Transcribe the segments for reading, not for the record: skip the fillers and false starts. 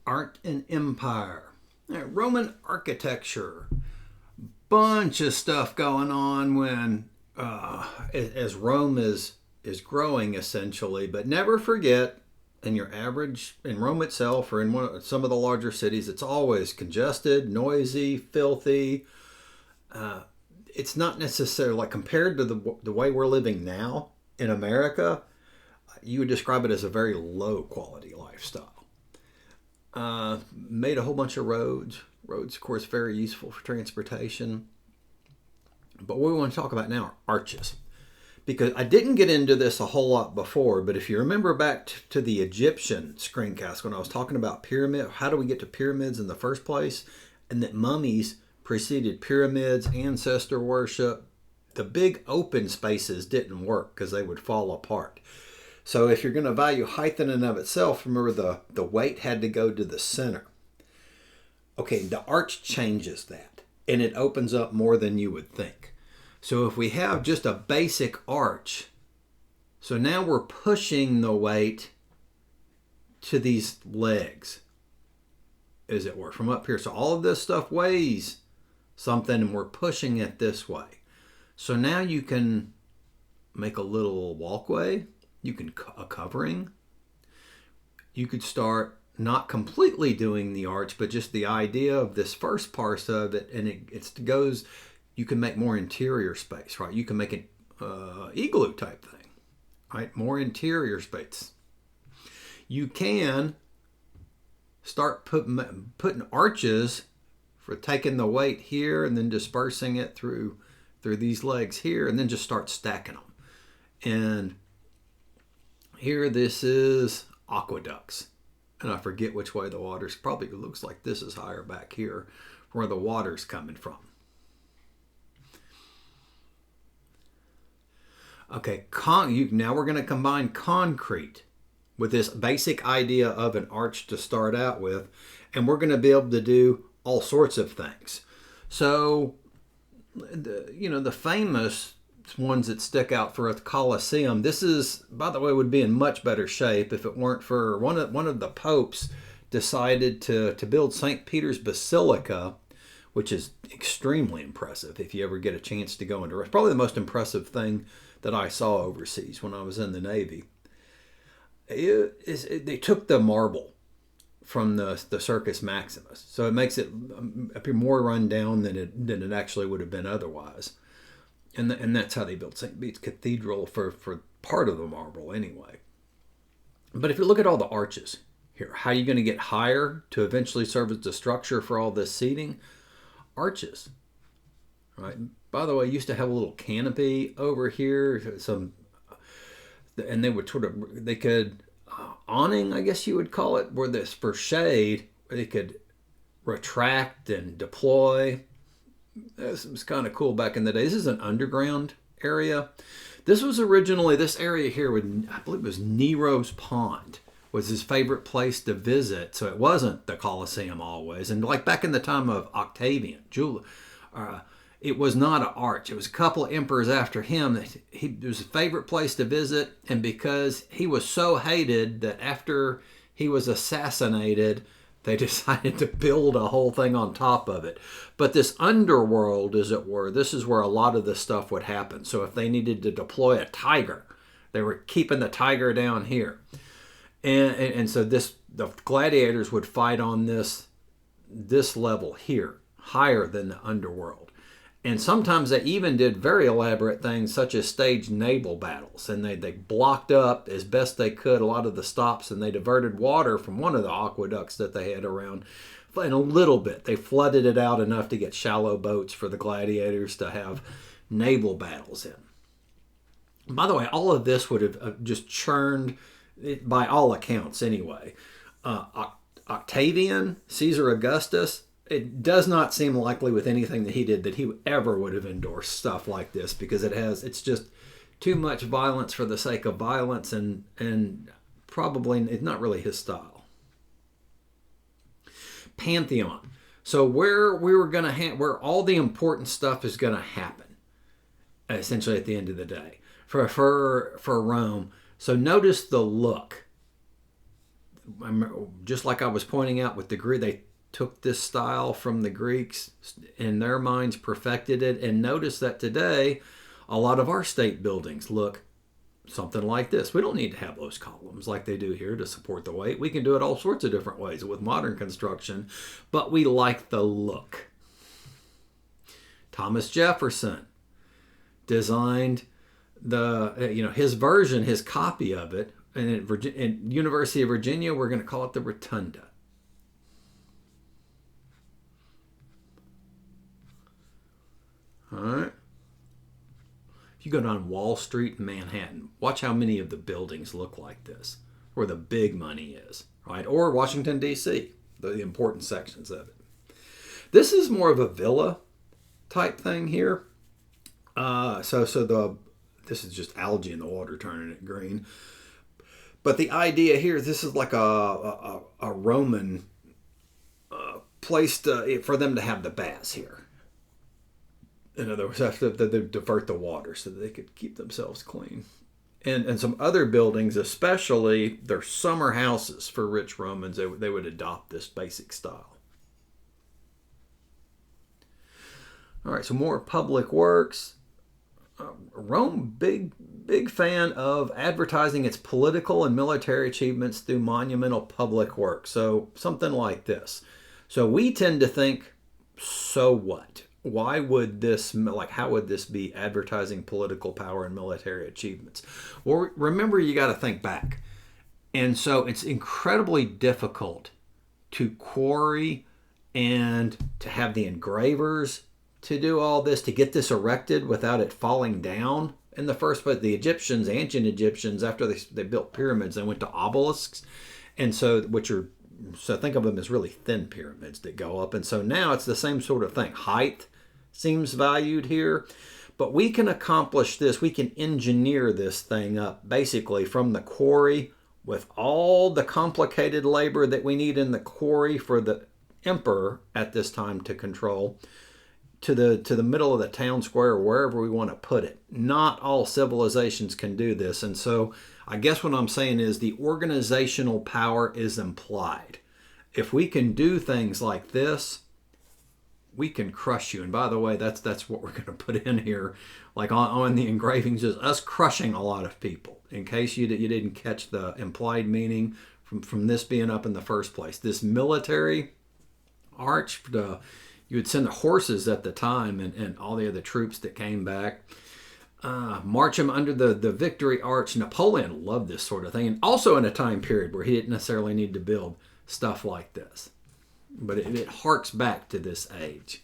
Art and Empire. Roman architecture. Bunch of stuff going on when as Rome is growing essentially. But never forget, in your average in Rome itself or in some of the larger cities, it's always congested, noisy, filthy. It's not necessarily like compared to the way we're living now in America. You would describe it as a very low quality lifestyle. Made a whole bunch of roads. Roads, of course, very useful for transportation. But what we want to talk about now are arches. Because I didn't get into this a whole lot before, but if you remember back to the Egyptian screencast when I was talking about pyramid, how do we get to pyramids in the first place, and that mummies preceded pyramids, ancestor worship, the big open spaces didn't work because they would fall apart. So if you're going to value height in and of itself, remember the weight had to go to the center. Okay, the arch changes that, and it opens up more than you would think. So if we have just a basic arch, so now we're pushing the weight to these legs, as it were, from up here. So all of this stuff weighs something, and we're pushing it this way. So now you can make a little walkway. You can a covering. You could start not completely doing the arch, but just the idea of this first part of it, and it goes. You can make more interior space, right? You can make an igloo type thing, right? More interior space. You can start putting arches for taking the weight here and then dispersing it through these legs here, and then just start stacking them. And here, this is aqueducts. And I forget which way the water's, probably looks like this is higher back here where the water's coming from. Okay, now we're going to combine concrete with this basic idea of an arch to start out with, and we're going to be able to do all sorts of things. So, the famous ones that stick out for a Colosseum, this is, by the way, would be in much better shape if it weren't for one of the popes decided to build St. Peter's Basilica, which is extremely impressive if you ever get a chance to go into it. It's probably the most impressive thing that I saw overseas when I was in the Navy. They took the marble from the Circus Maximus, so it makes it appear more run down than it actually would have been otherwise. And that's how they built St. Bede's Cathedral for part of the marble anyway. But if you look at all the arches here, how are you going to get higher to eventually serve as the structure for all this seating? Arches, right? By the way, used to have a little canopy over here, and they could awning, I guess you would call it, where this for shade, where they could retract and deploy. This was kind of cool back in the day. This is an underground area. This area here, I believe it was Nero's Pond, was his favorite place to visit. So it wasn't the Colosseum always. And like back in the time of Octavian, it was not an arch. It was a couple of emperors after him that it was a favorite place to visit. And because he was so hated that after he was assassinated, they decided to build a whole thing on top of it. But this underworld, as it were, this is where a lot of this stuff would happen. So if they needed to deploy a tiger, they were keeping the tiger down here. And so the gladiators would fight on this level here, higher than the underworld. And sometimes they even did very elaborate things such as staged naval battles. And they blocked up as best they could a lot of the stops, and they diverted water from one of the aqueducts that they had around. And a little bit, they flooded it out enough to get shallow boats for the gladiators to have naval battles in. By the way, all of this would have just churned, by all accounts anyway. Octavian, Caesar Augustus, it does not seem likely with anything that he did that he ever would have endorsed stuff like this, because it's just too much violence for the sake of violence, and probably it's not really his style. Pantheon. So where where all the important stuff is going to happen, essentially at the end of the day for Rome. So notice the look. just like I was pointing out with the Greek, they took this style from the Greeks, in their minds perfected it, and notice that today a lot of our state buildings look something like this. We don't need to have those columns like they do here to support the weight. We can do it all sorts of different ways with modern construction, but we like the look. Thomas Jefferson designed his version, his copy of it, and at University of Virginia, we're going to call it the Rotunda. All right. If you go down Wall Street in Manhattan, watch how many of the buildings look like this, where the big money is, right? Or Washington, D.C., the important sections of it. This is more of a villa type thing here. This is just algae in the water turning it green. But the idea here, this is like a Roman place for them to have the baths here. In other words, they divert the water so that they could keep themselves clean. And some other buildings, especially their summer houses for rich Romans, they would adopt this basic style. All right, so more public works. Rome, big fan of advertising its political and military achievements through monumental public works. So something like this. So we tend to think, so what? Why would this, how would this be advertising political power and military achievements? Well, remember, you got to think back. And so it's incredibly difficult to quarry and to have the engravers to do all this, to get this erected without it falling down in the first place. The Egyptians, ancient Egyptians, after they built pyramids, they went to obelisks. And so, so think of them as really thin pyramids that go up. And so now it's the same sort of thing. Height seems valued here, but we can accomplish this. We can engineer this thing up basically from the quarry with all the complicated labor that we need in the quarry for the emperor at this time to control, to the middle of the town square, or wherever we want to put it. Not all civilizations can do this. And so I guess what I'm saying is the organizational power is implied. If we can do things like this, we can crush you. And by the way, that's what we're going to put in here, like on the engravings, is us crushing a lot of people. In case you didn't catch the implied meaning from this being up in the first place. This military arch, you would send the horses at the time and all the other troops that came back. March them under the victory arch. Napoleon loved this sort of thing. And also in a time period where he didn't necessarily need to build stuff like this. But it harks back to this age.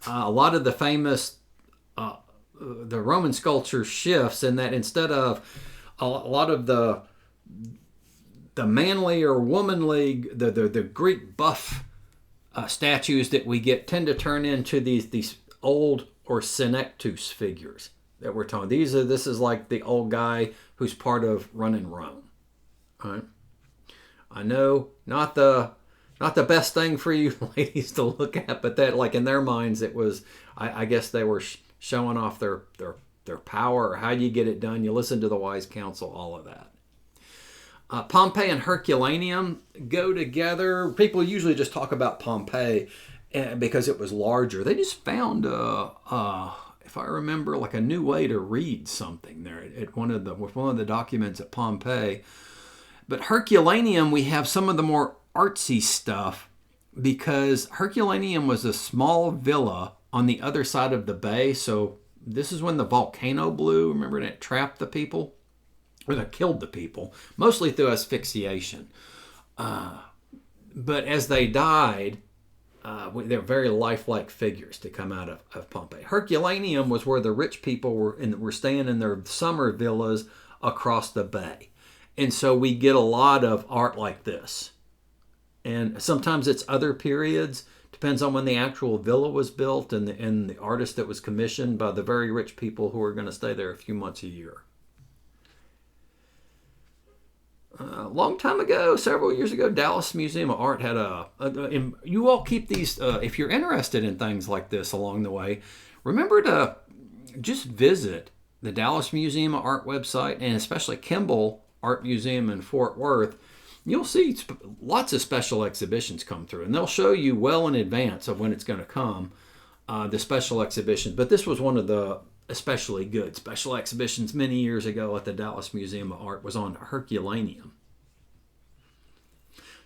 A lot of the famous, the Roman sculpture shifts in that instead of a lot of the manly or womanly, the Greek buff statues that we get tend to turn into these old or senectus figures that we're talking. This is like the old guy who's part of running Rome. All right. I know, not the best thing for you ladies to look at, but that, like, in their minds, it was, I guess they were showing off their power, or how you get it done. You listen to the wise counsel, all of that. Pompeii and Herculaneum go together. People usually just talk about Pompeii because it was larger. They just found, if I remember, like a new way to read something there with one of the documents at Pompeii. But Herculaneum, we have some of the more artsy stuff, because Herculaneum was a small villa on the other side of the bay. So this is when the volcano blew. Remember, that trapped the people, or that killed the people, mostly through asphyxiation. But as they died, they're very lifelike figures to come out of Pompeii. Herculaneum was where the rich people were staying in their summer villas across the bay. And so we get a lot of art like this. And sometimes it's other periods. Depends on when the actual villa was built and the artist that was commissioned by the very rich people who are going to stay there a few months a year. A long time ago, several years ago, Dallas Museum of Art had you all keep these, if you're interested in things like this along the way, remember to just visit the Dallas Museum of Art website, and especially Kimball Art Museum in Fort Worth, you'll see lots of special exhibitions come through, and they'll show you well in advance of when it's going to come, the special exhibitions. But this was one of the especially good special exhibitions many years ago at the Dallas Museum of Art, was on Herculaneum.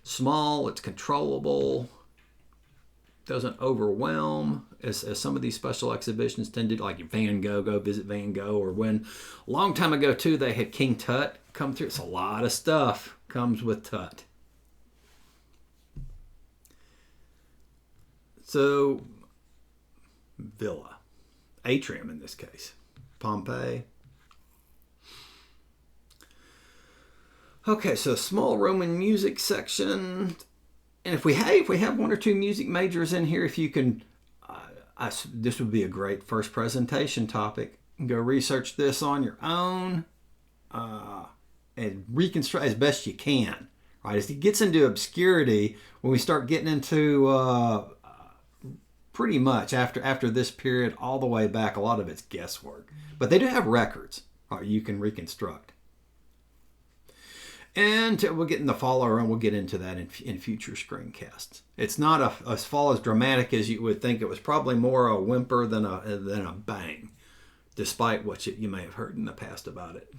Small, it's controllable, doesn't overwhelm as some of these special exhibitions tend to, like Van Gogh, go visit Van Gogh, or when a long time ago too they had King Tut come through. It's a lot of stuff comes with Tut. So villa, atrium in this case, Pompeii. Okay, so small Roman music section. And if we have one or two music majors in here, if you can, this would be a great first presentation topic. Go research this on your own and reconstruct as best you can. Right, as it gets into obscurity, when we start getting into pretty much after this period all the way back, a lot of it's guesswork. But they do have records you can reconstruct. And we'll get in the follow and we'll get into that in future screencasts. It's not as fall as dramatic as you would think. It was probably more a whimper than a bang, despite what you may have heard in the past about it.